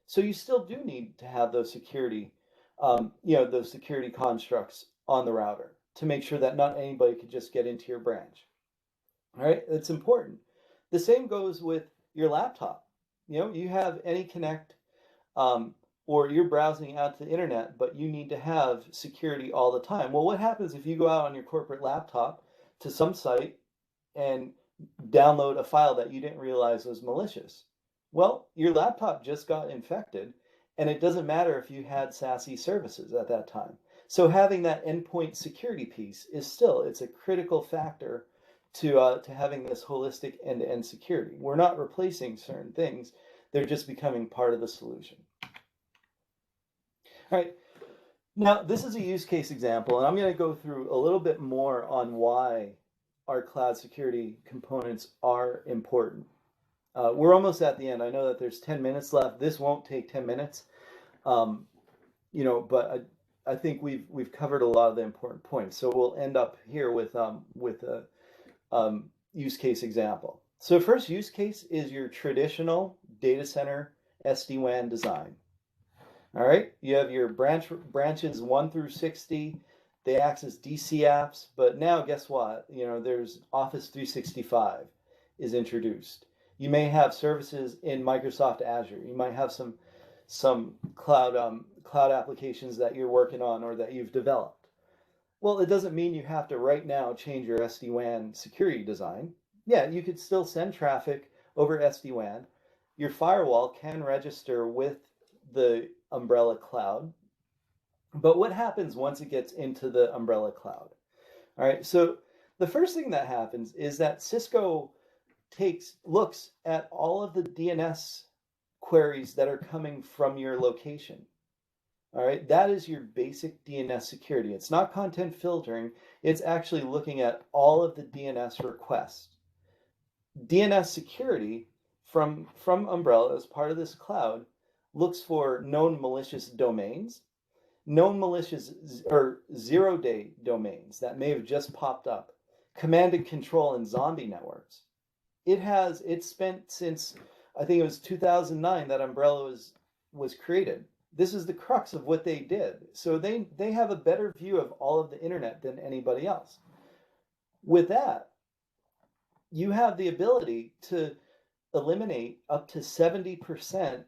So you still do need to have those security, those security constructs on the router to make sure that not anybody can just get into your branch. All right, it's important. The same goes with your laptop. You have AnyConnect, um, or you're browsing out to the internet, but you need to have security all the time. Well, what happens if you go out on your corporate laptop to some site and download a file that you didn't realize was malicious? Well, your laptop just got infected, and it doesn't matter if you had SASE services at that time. So having that endpoint security piece it's a critical factor to having this holistic end-to-end security. We're not replacing certain things; they're just becoming part of the solution. All right. Now, this is a use case example, and I'm going to go through a little bit more on why our cloud security components are important. We're almost at the end. I know that there's 10 minutes left. This won't take 10 minutes, but I think we've covered a lot of the important points. So we'll end up here with a use case example. So first use case is your traditional data center SD-WAN design. All right, you have your branches 1 through 60. They access DC apps, but now guess what? There's Office 365 is introduced. You may have services in Microsoft Azure. You might have some cloud applications that you're working on or that you've developed. Well, it doesn't mean you have to right now change your SD-WAN security design. Yeah, you could still send traffic over SD-WAN. Your firewall can register with the umbrella cloud. But what happens once it gets into the umbrella cloud? All right, so the first thing that happens is that Cisco looks at all of the DNS queries that are coming from your location. All right, that is your basic DNS security. It's not content filtering, it's actually looking at all of the DNS requests. DNS security from Umbrella as part of this cloud looks for known malicious domains, known malicious or zero-day domains that may have just popped up, command and control and zombie networks. It's spent since, I think it was 2009 that Umbrella was created. This is the crux of what they did. So they have a better view of all of the internet than anybody else. With that, you have the ability to eliminate up to 70%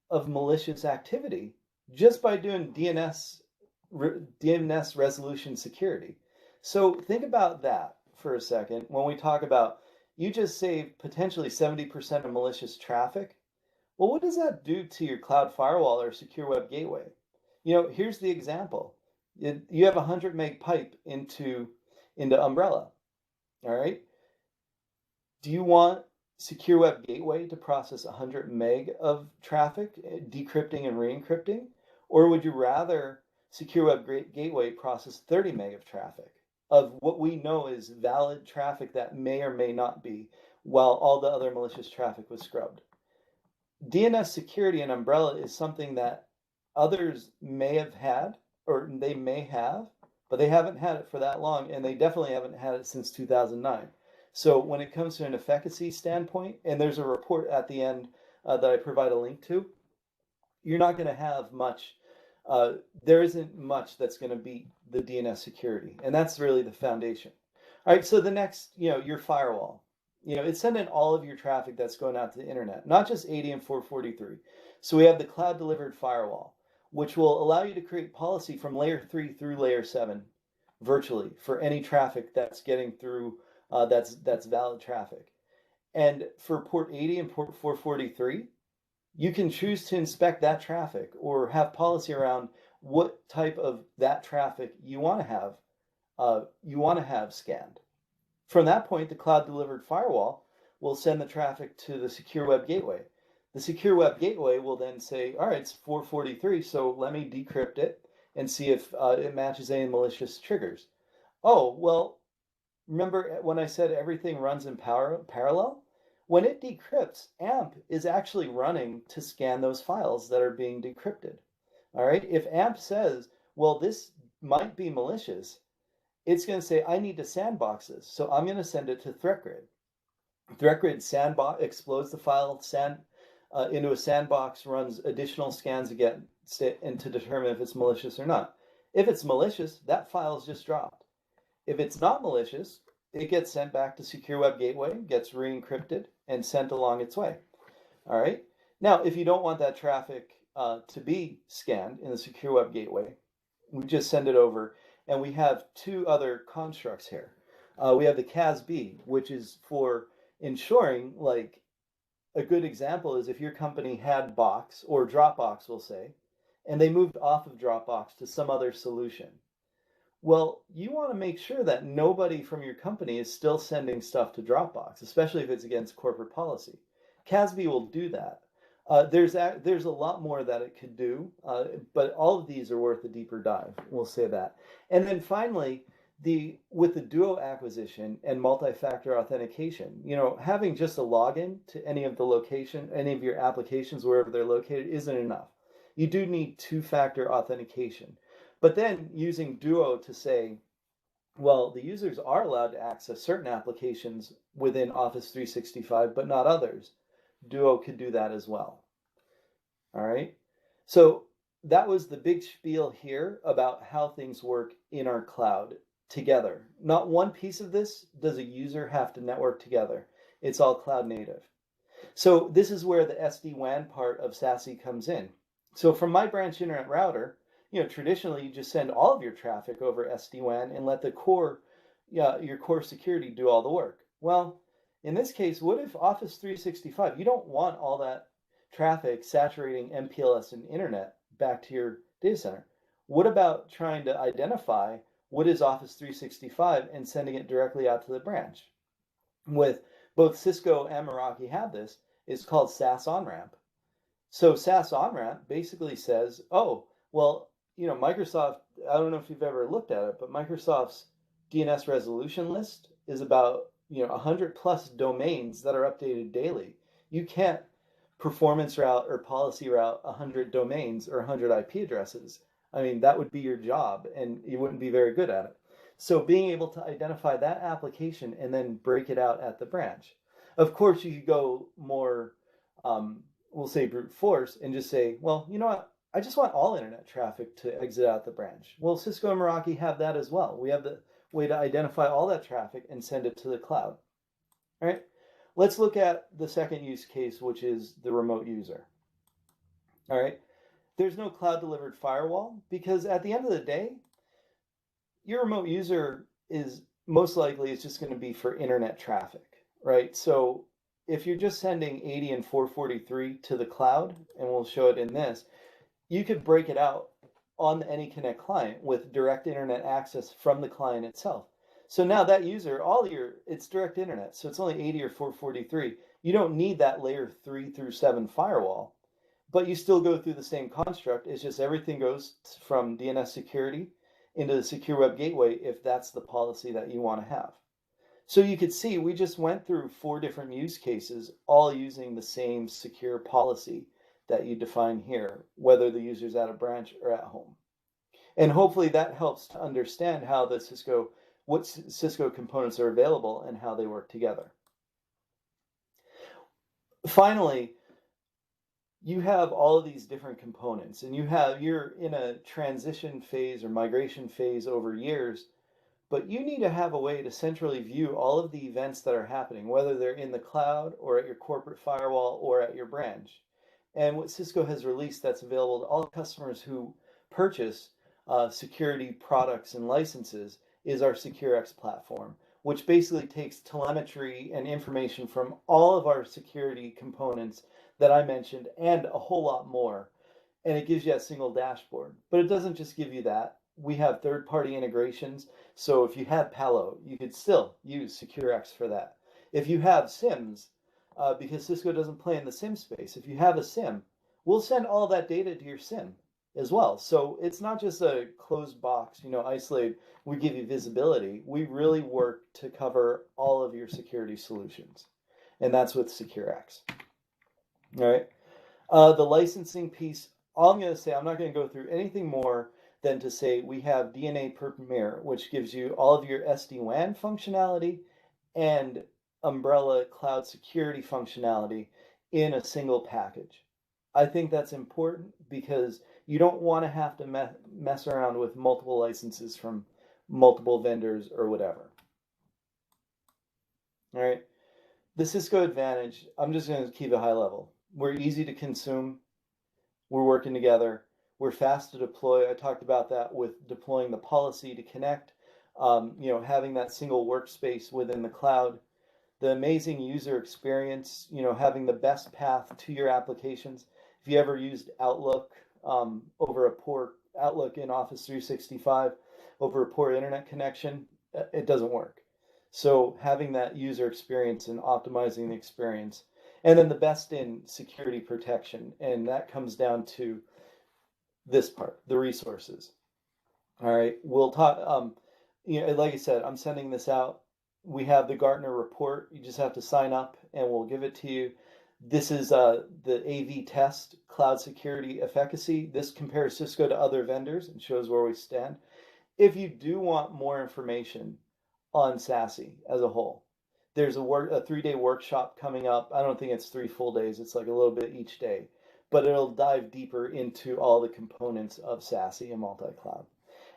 of malicious activity just by doing DNS resolution security. So think about that for a second when we talk about you just saved potentially 70% of malicious traffic. Well, what does that do to your cloud firewall or secure web gateway? Here's the example. You have a 100 meg pipe into Umbrella. All right. Do you want secure web gateway to process 100 meg of traffic, decrypting and re-encrypting? Or would you rather secure web gateway process 30 meg of traffic, of what we know is valid traffic that may or may not be, while all the other malicious traffic was scrubbed? DNS security in Umbrella is something that others may have had, or they may have, but they haven't had it for that long, and they definitely haven't had it since 2009. So when it comes to an efficacy standpoint, and there's a report at the end that I provide a link to, you're not going to have much. There isn't much that's going to beat the DNS security, and that's really the foundation. All right, so the next, your firewall. It's sending all of your traffic that's going out to the internet, not just 80 and 443. So we have the cloud delivered firewall, which will allow you to create policy from layer 3 through layer 7 virtually for any traffic that's getting through that's valid traffic. And for port 80 and port 443, you can choose to inspect that traffic or have policy around what type of that traffic you want to have scanned. From that point, the cloud delivered firewall will send the traffic to the secure web gateway. The secure web gateway will then say, all right, it's 443, so let me decrypt it and see if it matches any malicious triggers. Oh, well, remember when I said everything runs in parallel? When it decrypts, AMP is actually running to scan those files that are being decrypted. All right. If AMP says, well, this might be malicious, it's going to say, I need to sandbox this. So I'm going to send it to ThreatGrid. ThreatGrid sandbox explodes the file into a sandbox, runs additional scans again and to determine if it's malicious or not. If it's malicious, that file is just dropped. If it's not malicious, it gets sent back to Secure Web Gateway, gets re-encrypted, and sent along its way. All right. Now, if you don't want that traffic to be scanned in the Secure Web Gateway, we just send it over, and we have two other constructs here. We have the CASB, which is for ensuring, like, a good example is if your company had Box or Dropbox, we'll say, and they moved off of Dropbox to some other solution. Well, you want to make sure that nobody from your company is still sending stuff to Dropbox, especially if it's against corporate policy. CASB will do that. There's a lot more that it could do, but all of these are worth a deeper dive. We'll say that. And then finally, with the Duo acquisition and multi-factor authentication, having just a login to any of your applications, wherever they're located, isn't enough. You do need two-factor authentication. But then using Duo to say, well, the users are allowed to access certain applications within Office 365, but not others. Duo could do that as well. All right. So that was the big spiel here about how things work in our cloud together. Not one piece of this does a user have to network together. It's all cloud native. So this is where the SD-WAN part of SASE comes in. So from my branch internet router, traditionally you just send all of your traffic over SD-WAN and let your core security do all the work. Well, in this case, what if Office 365, you don't want all that traffic saturating MPLS and internet back to your data center? What about trying to identify what is Office 365 and sending it directly out to the branch? With both Cisco and Meraki have this, it's called SaaS on-ramp. So SaaS on-ramp basically says, oh, well, Microsoft, I don't know if you've ever looked at it, but Microsoft's DNS resolution list is about 100 plus domains that are updated daily. You can't performance route or policy route 100 domains or 100 IP addresses. I mean, that would be your job and you wouldn't be very good at it. So being able to identify that application and then break it out at the branch. Of course, you could go more, we'll say brute force and just say, well, you know what? I just want all internet traffic to exit out the branch. Well, Cisco and Meraki have that as well. We have the way to identify all that traffic and send it to the cloud. All right, let's look at the second use case, which is the remote user. All right, there's no cloud delivered firewall because at the end of the day, your remote user is most likely just going to be for internet traffic, right? So if you're just sending 80 and 443 to the cloud, and we'll show it in this, you could break it out on the AnyConnect client with direct internet access from the client itself. So now that user, it's direct internet, so it's only 80 or 443. You don't need that layer 3 through 7 firewall, but you still go through the same construct. It's just everything goes from DNS security into the Secure Web Gateway if that's the policy that you want to have. So you could see we just went through 4 different use cases, all using the same secure policy that you define here, whether the user's at a branch or at home. And hopefully that helps to understand how what Cisco components are available and how they work together. Finally, you have all of these different components and you're in a transition phase or migration phase over years, but you need to have a way to centrally view all of the events that are happening, whether they're in the cloud or at your corporate firewall or at your branch. And what Cisco has released that's available to all customers who purchase security products and licenses is our SecureX platform, which basically takes telemetry and information from all of our security components that I mentioned and a whole lot more. And it gives you a single dashboard. But it doesn't just give you that. We have third-party integrations. So if you had Palo, you could still use SecureX for that. If you have SIMs, because Cisco doesn't play in the SIM space. If you have a SIM, we'll send all that data to your SIM as well. So it's not just a closed box, isolated, we give you visibility. We really work to cover all of your security solutions. and that's with SecureX. All right. The licensing piece, all I'm going to say, I'm not going to go through anything more than to say we have DNA per Premier, which gives you all of your SD-WAN functionality and umbrella cloud security functionality in a single package. I think that's important because you don't want to have to mess around with multiple licenses from multiple vendors or whatever. All right. The Cisco advantage, I'm just going to keep it high level. We're easy to consume. We're working together. We're fast to deploy. I talked about that with deploying the policy to connect, having that single workspace within the cloud, the amazing user experience, having the best path to your applications. If you ever used Outlook over a poor Outlook in Office 365 over a poor internet connection, it doesn't work. So having that user experience and optimizing the experience, and then the best in security protection, and that comes down to this part, the resources. All right, we'll talk. Like I said, I'm sending this out. We have the Gartner report. You just have to sign up, and we'll give it to you. This is the AV test, cloud security efficacy. This compares Cisco to other vendors and shows where we stand. If you do want more information on SASE as a whole, there's a 3-day workshop coming up. I don't think it's 3 full days. It's like a little bit each day, but it'll dive deeper into all the components of SASE and multi-cloud.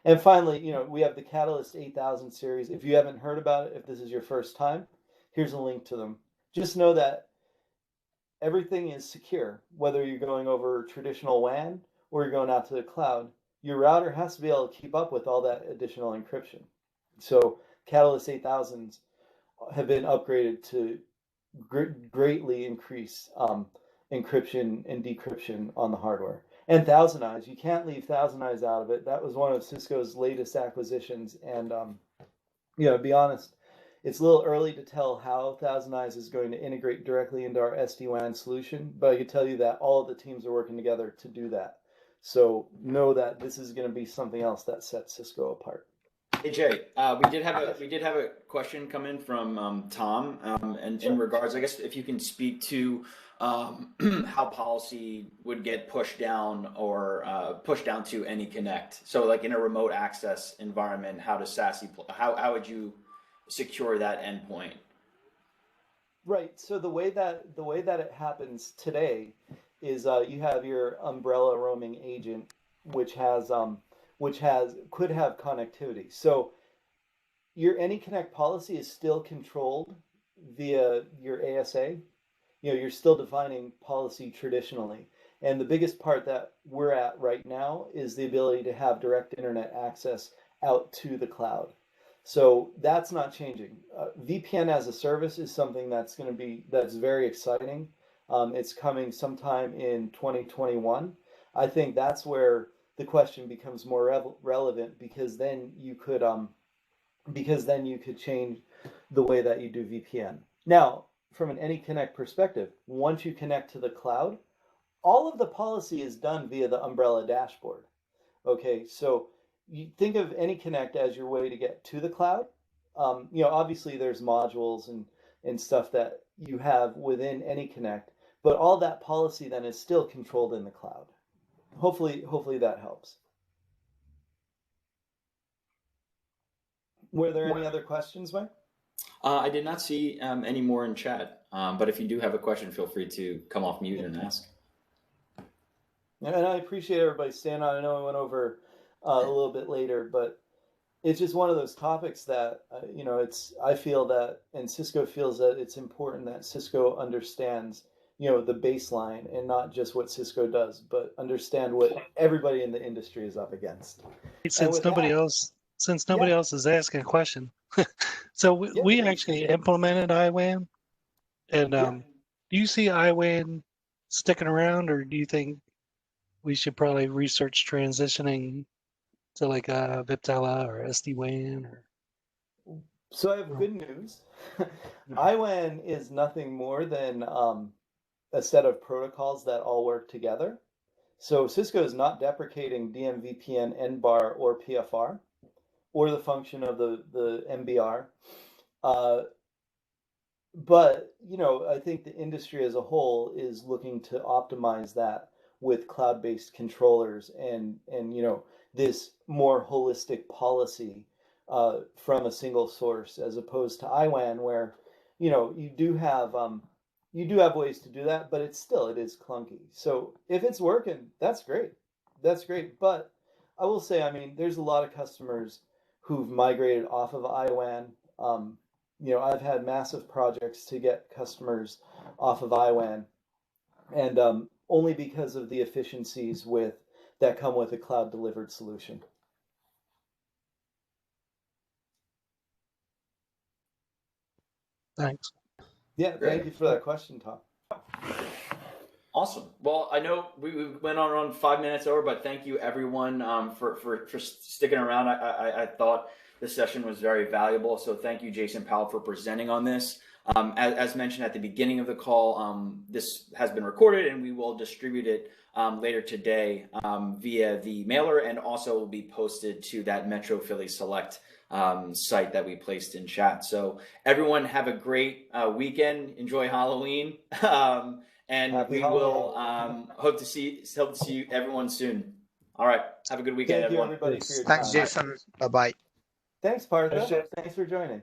And finally, we have the Catalyst 8000 series. If you haven't heard about it, if this is your first time, here's a link to them. Just know that everything is secure, whether you're going over traditional WAN or you're going out to the cloud. Your router has to be able to keep up with all that additional encryption. So Catalyst 8000s have been upgraded to greatly increase encryption and decryption on the hardware. And Thousand Eyes, you can't leave Thousand Eyes out of it. That was one of Cisco's latest acquisitions. And, to be honest, it's a little early to tell how Thousand Eyes is going to integrate directly into our SD-WAN solution, but I can tell you that all of the teams are working together to do that. So know that this is going to be something else that sets Cisco apart. Hey Jay, we did have a question come in from Tom, and in regards, I guess if you can speak to how policy would get pushed down or pushed down to any connect. So like in a remote access environment, how does SASE how would you secure that endpoint? Right. So the way that it happens today is you have your umbrella roaming agent, which could have connectivity. So your AnyConnect policy is still controlled via your ASA. You're still defining policy traditionally. And the biggest part that we're at right now is the ability to have direct internet access out to the cloud. So that's not changing. VPN as a service is something that's very exciting. It's coming sometime in 2021. I think that's where the question becomes more relevant because then you could change the way that you do VPN. Now, from an AnyConnect perspective, once you connect to the cloud, all of the policy is done via the umbrella dashboard. Okay, so you think of AnyConnect as your way to get to the cloud. Obviously there's modules and stuff that you have within AnyConnect, but all that policy then is still controlled in the cloud. Hopefully that helps. Were there any other questions, Mike? I did not see any more in chat, but if you do have a question, feel free to come off mute and ask. And I appreciate everybody staying on. I know I went over a little bit later, but it's just one of those topics that, I feel that, and Cisco feels that it's important that Cisco understands, the baseline and not just what Cisco does, but understand what everybody in the industry is up against. Since nobody else is asking a question. So we actually implemented IWAN, and do you see IWAN sticking around, or do you think we should probably research transitioning to like Viptela or SD-WAN? So I have good news. IWAN is nothing more than a set of protocols that all work together. So Cisco is not deprecating DMVPN, NBAR, or PFR, or the function of the MBR. but I think the industry as a whole is looking to optimize that with cloud-based controllers and this more holistic policy from a single source, as opposed to IWAN, where you do have ways to do that, but it is clunky. So if it's working, that's great. That's great. But I will say, I mean, there's a lot of customers who've migrated off of IWAN. I've had massive projects to get customers off of IWAN, and only because of the efficiencies that come with a cloud delivered solution. Thanks. Yeah, Great. thank you for that question, Tom. Awesome. Well, I know we went on around 5 minutes over, but thank you everyone for sticking around. I thought this session was very valuable. So thank you, Jason Powell, for presenting on this. As mentioned at the beginning of the call, this has been recorded and we will distribute it later today via the mailer, and also will be posted to that Metro Philly Select site that we placed in chat. So everyone have a great weekend. Enjoy Halloween. And Happy we will hope to see everyone soon. All right. Have a good weekend, Thank you, everyone. everybody, for your Thanks, time. Jason. Bye-bye. Thanks, Partha. Thanks for joining.